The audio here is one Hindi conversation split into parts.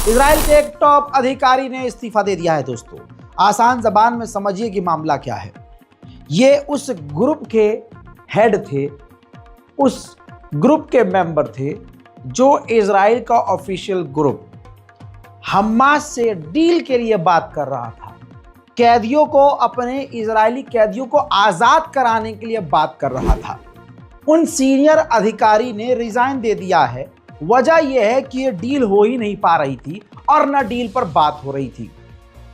इजराइल के एक टॉप अधिकारी ने इस्तीफा दे दिया है। दोस्तों, आसान जबान में समझिए कि मामला क्या है। ये उस ग्रुप के हेड थे, उस ग्रुप के मेंबर थे जो इजराइल का ऑफिशियल ग्रुप हमास से डील के लिए बात कर रहा था। कैदियों को, अपने इजरायली कैदियों को आज़ाद कराने के लिए बात कर रहा था। उन सीनियर अधिकारी ने रिजाइन दे दिया है। वजह यह है कि ये डील हो ही नहीं पा रही थी और न डील पर बात हो रही थी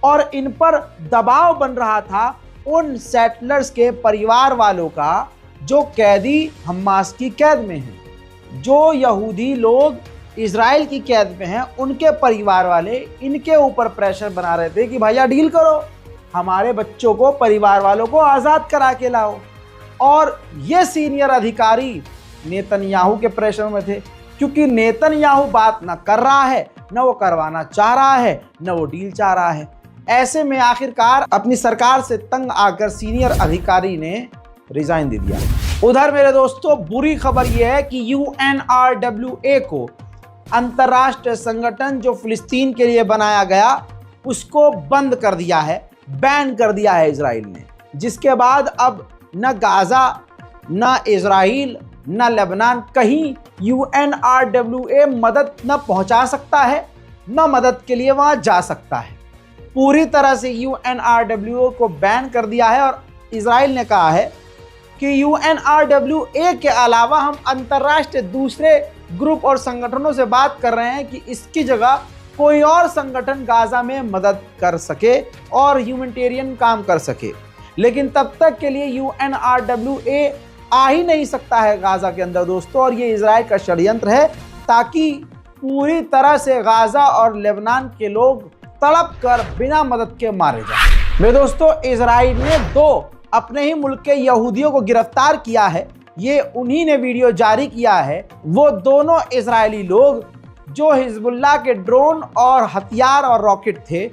और इन पर दबाव बन रहा था उन सेटलर्स के परिवार वालों का जो कैदी हमास की कैद में हैं। जो यहूदी लोग इजराइल की कैद में हैं, उनके परिवार वाले इनके ऊपर प्रेशर बना रहे थे कि भैया डील करो, हमारे बच्चों को, परिवार वालों को आज़ाद करा के लाओ। और ये सीनियर अधिकारी नेतन्याहू के प्रेशर में थे, क्योंकि नेतन्याहू बात ना कर रहा है, न वो करवाना चाह रहा है, न वो डील चाह रहा है। ऐसे में आखिरकार अपनी सरकार से तंग आकर सीनियर अधिकारी ने रिजाइन दे दिया। उधर मेरे दोस्तों, बुरी खबर यह है कि UNRWA को, अंतर्राष्ट्रीय संगठन जो फिलिस्तीन के लिए बनाया गया, उसको बंद कर दिया है, बैन कर दिया है इजराइल ने। जिसके बाद अब न गाजा, न इजराइल, न लेबनान, कहीं UNRWA मदद न पहुंचा सकता है, न मदद के लिए वहां जा सकता है। पूरी तरह से UNRWA को बैन कर दिया है और इजराइल ने कहा है कि UNRWA के अलावा हम अंतर्राष्ट्रीय दूसरे ग्रुप और संगठनों से बात कर रहे हैं कि इसकी जगह कोई और संगठन गाजा में मदद कर सके और ह्यूमैनिटेरियन काम कर सके। लेकिन तब तक के लिए UNRWA आ ही नहीं सकता है गाजा के अंदर दोस्तों, और ये इजराइल का षड्यंत्र है ताकि पूरी तरह से गाजा और लेबनान के लोग तड़प कर बिना मदद के मारे जाए। मेरे दोस्तों, इजराइल ने 2 अपने ही मुल्क के यहूदियों को गिरफ्तार किया है। ये उन्हीं ने वीडियो जारी किया है। वो दोनों इजरायली लोग जो हिजबुल्लाह के ड्रोन और हथियार और रॉकेट थे,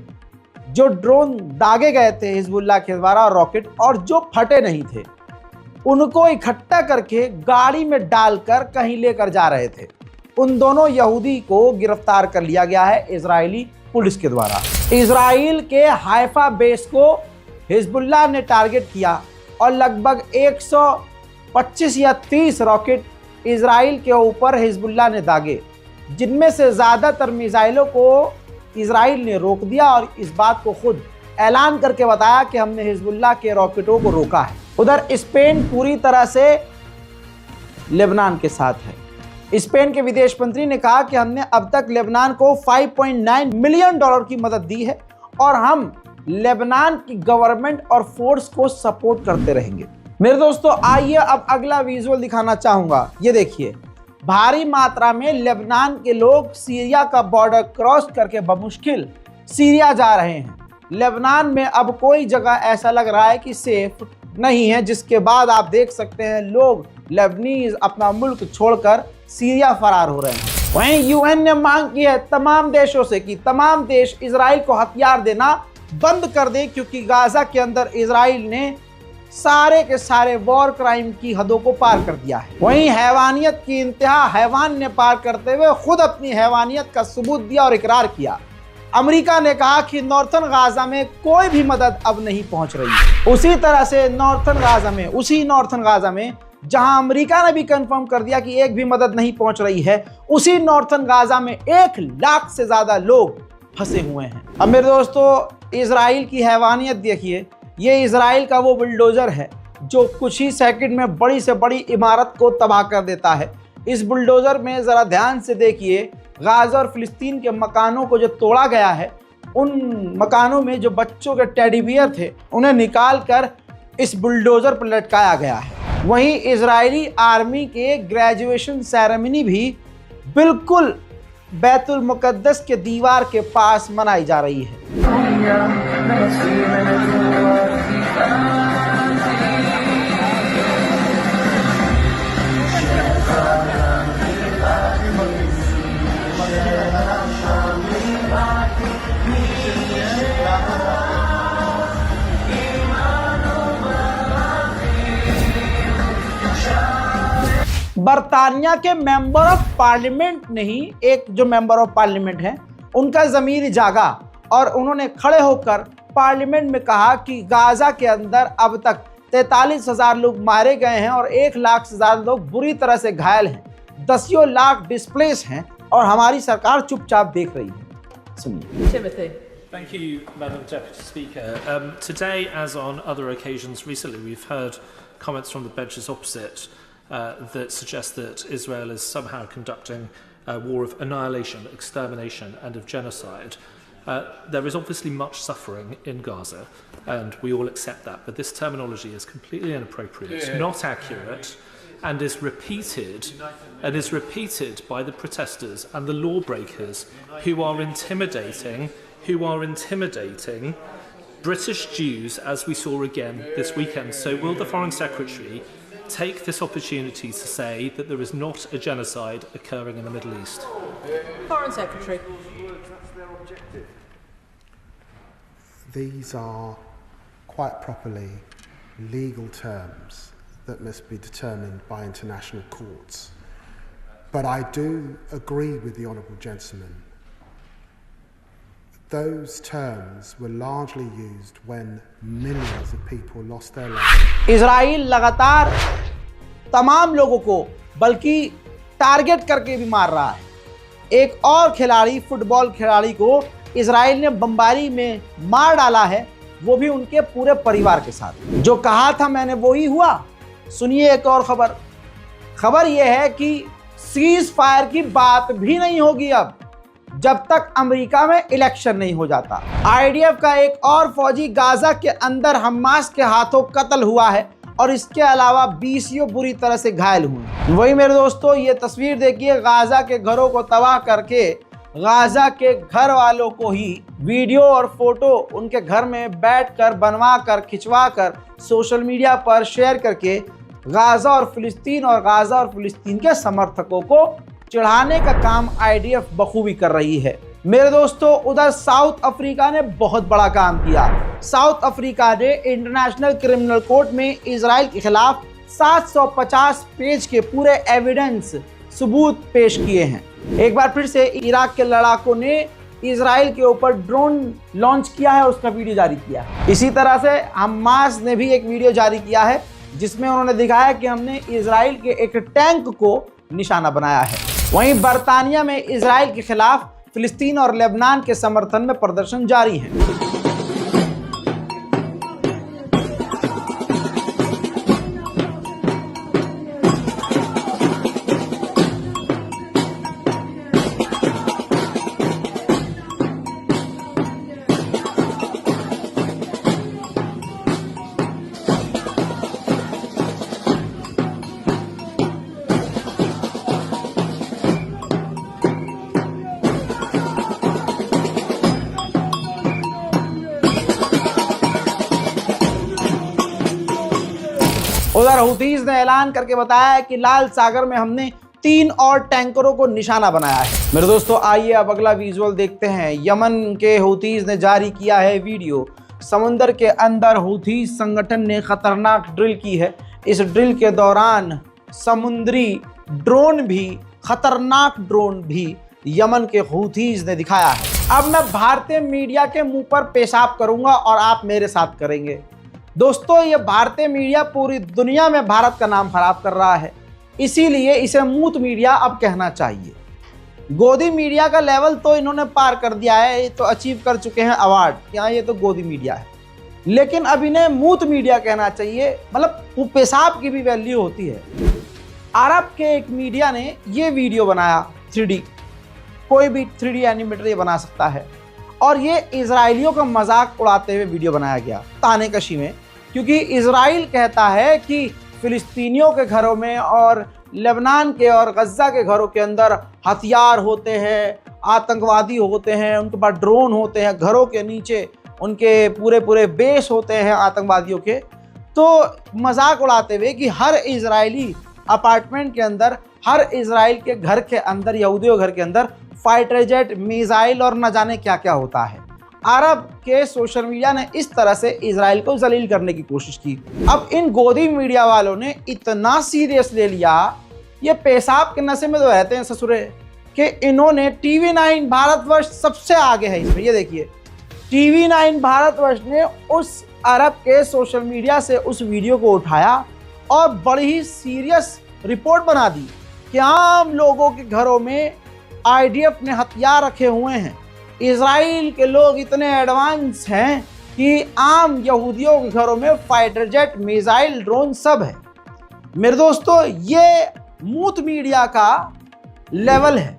जो ड्रोन दागे गए थे हिजबुल्लाह के द्वारा और रॉकेट, और जो फटे नहीं थे, उनको इकट्ठा करके गाड़ी में डालकर कहीं लेकर जा रहे थे। उन दोनों यहूदी को गिरफ्तार कर लिया गया है इजरायली पुलिस के द्वारा। इजराइल के हाइफा बेस को हिजबुल्लाह ने टारगेट किया और लगभग 125 या 30 रॉकेट इजराइल के ऊपर हिजबुल्लाह ने दागे, जिनमें से ज़्यादातर मिसाइलों को इजराइल ने रोक दिया और इस बात को खुद ऐलान करके बताया कि हमने हिजबुल्लाह के रॉकेटों को रोका है। उधर स्पेन पूरी तरह से लेबनान के साथ है। स्पेन के विदेश मंत्री ने कहा कि हमने अब तक लेबनान को $5.9 मिलियन की मदद दी है और हम लेबनान की गवर्नमेंट और फोर्स को सपोर्ट करते रहेंगे। मेरे दोस्तों, आइए अब अगला विजुअल दिखाना चाहूंगा। ये देखिए, भारी मात्रा में लेबनान के लोग सीरिया का बॉर्डर क्रॉस करके बमुश्किल सीरिया जा रहे हैं। लेबनान में अब कोई जगह ऐसा लग रहा है कि सेफ नहीं है, जिसके बाद आप देख सकते हैं लोग लेबनीज अपना मुल्क छोड़कर सीरिया फरार हो रहे हैं। वहीं UN ने मांग की है तमाम देशों से कि तमाम देश इजराइल को हथियार देना बंद कर दें, क्योंकि गाजा के अंदर इजराइल ने सारे के सारे वॉर क्राइम की हदों को पार कर दिया है। वहीं हैवानियत की इंतहा हैवान ने पार करते हुए खुद अपनी हैवानियत का सबूत दिया और इकरार किया। अमेरिका ने कहा कि नॉर्थन गाजा में कोई भी मदद अब नहीं पहुंच रही है। उसी तरह से उसी नॉर्थन गाजा में जहां अमेरिका ने भी कंफर्म कर दिया कि एक भी मदद नहीं पहुंच रही है, उसी नॉर्थन गाजा में 1 लाख से ज्यादा लोग फंसे हुए हैं। अब मेरे दोस्तों, इजराइल की हैवानियत देखिए। ये इजराइल का वो बुलडोजर है जो कुछ ही सेकंड में बड़ी से बड़ी इमारत को तबाह कर देता है। इस बुलडोजर में ज़रा ध्यान से देखिए, गाजा और फिलिस्तीन के मकानों को जो तोड़ा गया है, उन मकानों में जो बच्चों के टेडी बियर थे, उन्हें निकाल कर इस बुलडोजर पर लटकाया गया है। वहीं इजरायली आर्मी के ग्रेजुएशन सेरेमनी भी बिल्कुल बैतुल मुकद्दस के दीवार के पास मनाई जा रही है। बरतानिया के मेंबर ऑफ पार्लियामेंट ने ही, एक जो मेंबर ऑफ पार्लियामेंट है उनका ज़मीर जागा और उन्होंने खड़े होकर पार्लियामेंट में कहा कि गाज़ा के अंदर अब तक 43,000 लोग मारे गए हैं और 1 लाख से ज़्यादा लोग बुरी तरह से घायल हैं, 10 लाख डिस्प्लेस हैं और हमारी सरकार चुपचाप देख रही है। सुनिए। Timothy. Thank you, Madam Deputy Speaker. Today, as on other occasions recently, we've heard comments from the benches opposite that suggest that Israel is somehow conducting a war of annihilation, extermination, and of genocide. There is obviously much suffering in Gaza, and we all accept that, but this terminology is completely inappropriate, not accurate, and is repeated by the protesters and the lawbreakers who are intimidating British Jews, as we saw again this weekend. So will the Foreign Secretary take this opportunity to say that there is not a genocide occurring in the Middle East? Foreign Secretary. These are quite properly legal terms that must be determined by international courts. But I do agree with the Honourable Gentleman. Those terms were largely used when millions of people lost their lives. Israel लगातार तमाम लोगों को बल्कि टारगेट करके भी मार रहा है। एक और खिलाड़ी, फुटबॉल खिलाड़ी को इजराइल ने बमबारी में मार डाला है, वो भी उनके पूरे परिवार के साथ। जो कहा था मैंने वही हुआ। सुनिए एक और खबर यह है कि सीज फायर की बात भी नहीं होगी अब जब तक अमेरिका में इलेक्शन नहीं हो जाता। आईडीएफ का एक और फौजी गाजा के अंदर हमास के हाथों कत्ल हुआ है और इसके अलावा 20 बुरी तरह से घायल हुए। वही मेरे दोस्तों, ये तस्वीर देखिए, गाजा के घरों को तबाह करके गाजा के घर वालों को ही वीडियो और फोटो उनके घर में बैठकर बनवा कर खिंचवा कर सोशल मीडिया पर शेयर करके गाजा और फिलिस्तीन के समर्थकों को चिढ़ाने का काम आईडीएफ बखूबी कर रही है। मेरे दोस्तों, उधर साउथ अफ्रीका ने बहुत बड़ा काम किया। साउथ अफ्रीका ने इंटरनेशनल क्रिमिनल कोर्ट में इजराइल के खिलाफ 750 पेज के पूरे एविडेंस सबूत पेश किए हैं। एक बार फिर से इराक के लड़ाकों ने इजराइल के ऊपर ड्रोन लॉन्च किया है, उसका वीडियो जारी किया है। इसी तरह से हमास ने भी एक वीडियो जारी किया है जिसमें उन्होंने दिखाया कि हमने इजराइल के एक टैंक को निशाना बनाया है। वहीं बर्तानिया में इजराइल के खिलाफ फिलिस्तीन और लेबनान के समर्थन में प्रदर्शन जारी है। उधर हुतीज ने ऐलान करके बताया है कि लाल सागर में हमने 3 और टैंकरों को निशाना बनाया है। मेरे दोस्तों, आइए अब अगला विजुअल देखते हैं। यमन के हुतीज ने जारी किया है वीडियो। समुंदर के अंदर हुतीज संगठन ने खतरनाक ड्रिल की है। इस ड्रिल के दौरान समुद्री खतरनाक ड्रोन भी यमन के हुतीज ने दिखाया है। अब मैं भारतीय मीडिया के मुंह पर पेशाब करूंगा और आप मेरे साथ करेंगे। दोस्तों, ये भारतीय मीडिया पूरी दुनिया में भारत का नाम खराब कर रहा है, इसीलिए इसे मूत मीडिया अब कहना चाहिए। गोदी मीडिया का लेवल तो इन्होंने पार कर दिया है, ये तो अचीव कर चुके हैं अवार्ड। यहाँ ये तो गोदी मीडिया है, लेकिन अब इन्हें मूत मीडिया कहना चाहिए। मतलब वो पेशाब की भी वैल्यू होती है। अरब के एक मीडिया ने ये वीडियो बनाया 3D, कोई भी 3D एनिमेटर ये बना सकता है, और ये इजराइलियों का मजाक उड़ाते हुए वीडियो बनाया गया तानेकशी में, क्योंकि इजराइल कहता है कि फिलिस्तीनियों के घरों में और लेबनान के और गज़ा के घरों के अंदर हथियार होते हैं, आतंकवादी होते हैं, उनके पास ड्रोन होते हैं, घरों के नीचे उनके पूरे बेस होते हैं आतंकवादियों के। तो मजाक उड़ाते हुए कि हर इजरायली अपार्टमेंट के अंदर, हर इजराइल के घर के अंदर, यहूदियों घर के अंदर फाइटर जेट, मिसाइल और न जाने क्या क्या होता है। अरब के सोशल मीडिया ने इस तरह से इजराइल को जलील करने की कोशिश की। अब इन गोदी मीडिया वालों ने इतना सीरियस ले लिया, ये पेशाब के नशे में तो रहते हैं ससुरे। कि इन्होंने TV9 भारतवर्ष सबसे आगे है इसमें। ये देखिए, TV9 भारतवर्ष ने उस अरब के सोशल मीडिया से उस वीडियो को उठाया और बड़ी ही सीरियस रिपोर्ट बना दी कि आम लोगों के घरों में IDF ने हथियार रखे हुए हैं। इजराइल के लोग इतने एडवांस हैं कि आम यहूदियों के घरों में फाइटर जेट, मिसाइल, ड्रोन सब है। मेरे दोस्तों, ये मूत मीडिया का लेवल है।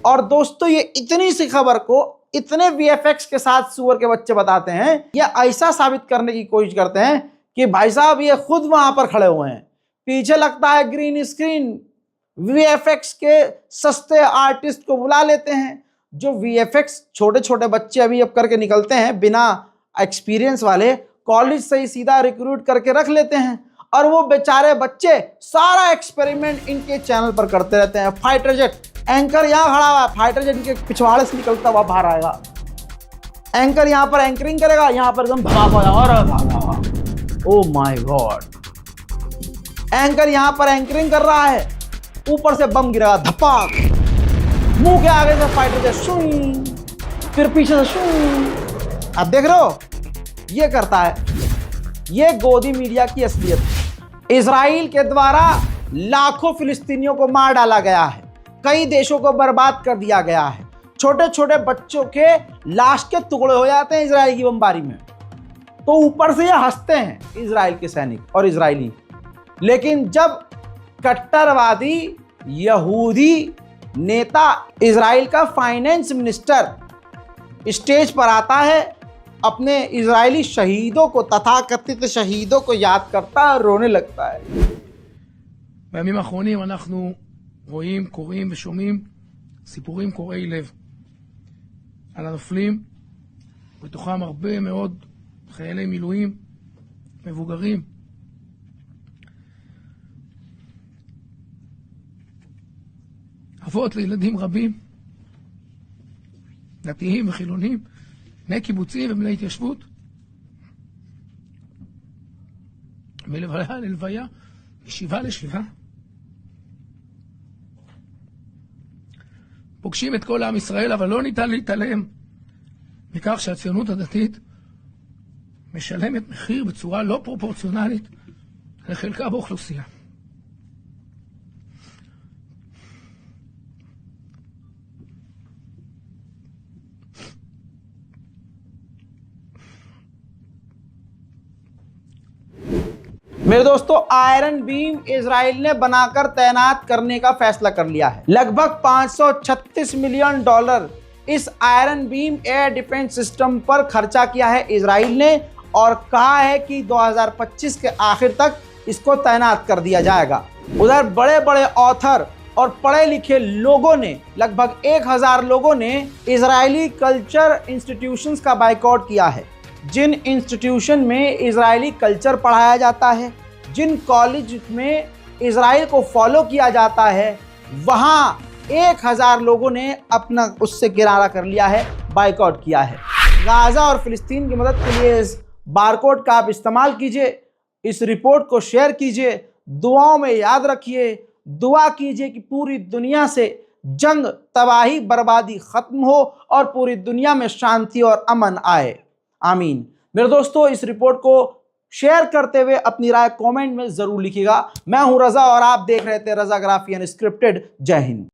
और दोस्तों, ये इतनी सी खबर को इतने VFX के साथ सुअर के बच्चे बताते हैं, ये ऐसा साबित करने की कोशिश करते हैं कि भाई साहब ये खुद वहां पर खड़े हुए हैं। पीछे लगता है ग्रीन स्क्रीन, VFX के सस्ते आर्टिस्ट को बुला लेते हैं। जो VFX छोटे छोटे बच्चे अभी अब करके निकलते हैं, बिना एक्सपीरियंस वाले, कॉलेज से ही सीधा रिक्रूट करके रख लेते हैं और वो बेचारे बच्चे सारा एक्सपेरिमेंट इनके चैनल पर करते रहते हैं। फाइटर जेट, एंकर यहाँ खड़ा हुआ है, फाइटर जेट के पिछवाड़े से निकलता हुआ बाहर आएगा। एंकर यहाँ पर एंकरिंग करेगा, यहाँ पर एकदम भागा, ओ माय गॉड। एंकर यहाँ पर एंकरिंग कर रहा है, ऊपर से बम गिरेगा, धपाक, मुंह के आगे से फाइटर जेट शूं, फिर पीछे से शूं। अब देख रहे हो, ये करता है। ये गोदी मीडिया की असलियत। इजराइल के द्वारा लाखों फिलिस्तीनियों को मार डाला गया है, कई देशों को बर्बाद कर दिया गया है, छोटे छोटे बच्चों के लाश के टुकड़े हो जाते हैं इजराइल की बमबारी में। तो ऊपर से ये हंसते हैं इजराइल के सैनिक और इजरायली। लेकिन जब कट्टरवादी यहूदी नेता, इजराइल का फाइनेंस मिनिस्टर स्टेज पर आता है, अपने इजरायली शहीदों को, तथाकथित शहीदों को याद करता है और रोने लगता है। בימים האחרונים אנחנו רואים, קוראים ושומעים סיפורים קורעי לב על הנופלים, בתוכם הרבה מאוד חיילי מילואים, מבוגרים. אבות לילדים רבים, דתיים וחילונים, בני קיבוצים ובני התיישבות, מלוויה ללוויה, משבעה לשבעה. פוגשים את כל עם ישראל, אבל לא ניתן להתעלם מכך שהציונות הדתית משלמת מחיר בצורה לא פרופורציונלית לחלקה באוכלוסייה. मेरे दोस्तों, आयरन बीम इजराइल ने बनाकर तैनात करने का फैसला कर लिया है। लगभग $536 मिलियन इस iron beam air defence system पर खर्चा किया है इजराइल ने और कहा है कि 2025 के आखिर तक इसको तैनात कर दिया जाएगा। उधर बड़े बड़े ऑथर और पढ़े लिखे लोगों ने, लगभग 1000 लोगों ने इजरायली कल्चर इंस्टीट्यूशंस का बाइकआउट किया है। जिन इंस्टीट्यूशन में इजरायली कल्चर पढ़ाया जाता है, जिन कॉलेज में इजराइल को फॉलो किया जाता है, वहाँ 1000 लोगों ने अपना उससे किनारा कर लिया है, बाइकआउट किया है। गाज़ा और फिलिस्तीन की मदद के लिए इस बारकोड का आप इस्तेमाल कीजिए, इस रिपोर्ट को शेयर कीजिए, दुआओं में याद रखिए, दुआ कीजिए कि पूरी दुनिया से जंग, तबाही, बर्बादी खत्म हो और पूरी दुनिया में शांति और अमन आए। आमीन। मेरे दोस्तों, इस रिपोर्ट को शेयर करते हुए अपनी राय कमेंट में जरूर लिखिएगा। मैं हूं रजा और आप देख रहे थे रजाग्राफी अनस्क्रिप्टेड। जय हिंद।